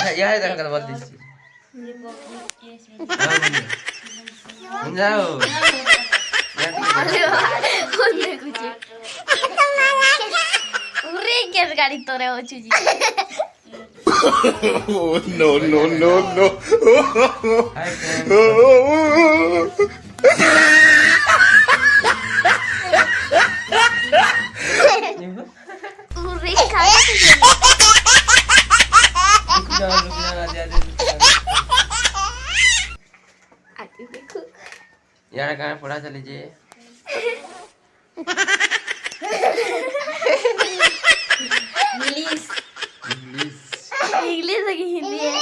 यहाँ देखो कर बोल दीजिए जाओ उरे केस गाड़ी तोरे हो choosy No, no, no, no. उरे खाया यार कहाँ पढ़ा चली जी इंग्लिश इंग्लिश इंग्लिश है कि हिंदी है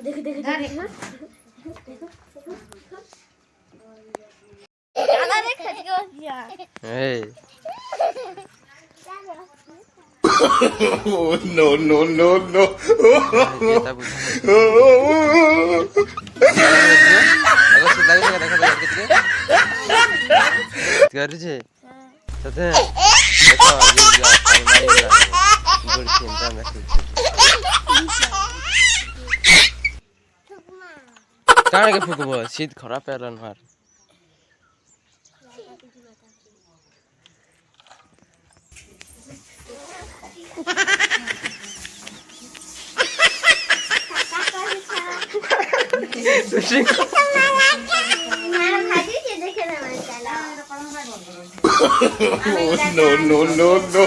देखो देखो देखो गाना देख खट के बस दिया No, no, no, no. करूचे तते देखो ये मारी गुड चिंता में काहे के फुकबो सीध खराब पेरन मार No, no, no, no.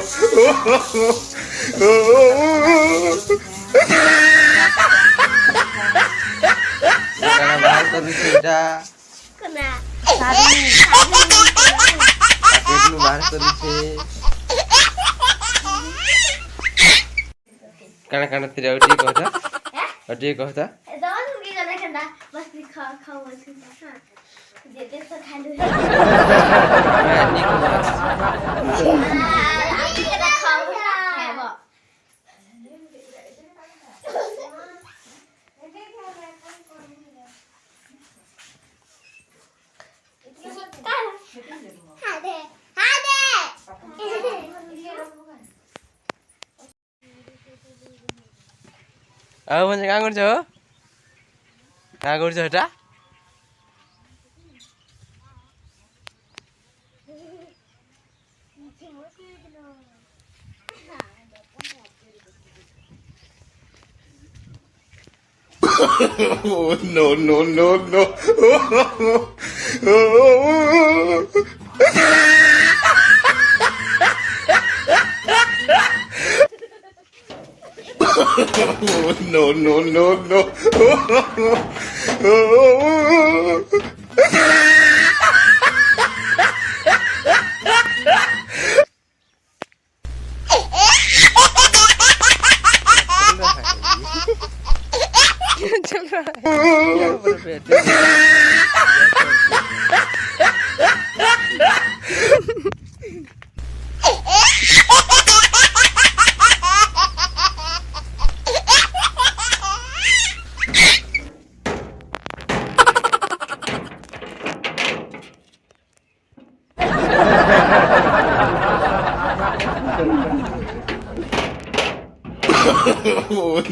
karena bahas tadi tidak kena tapi dulu bahas tadi karena tidak uji kau tak jangan pergi ke sana bas kau masih makan jadi sekali ini aku kena kau hebat अब म्हणजे काय करছো এটা No, no, no, no. No, no, no, no. चल रहा है यहाँ पर बैठे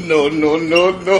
No, no, no, no.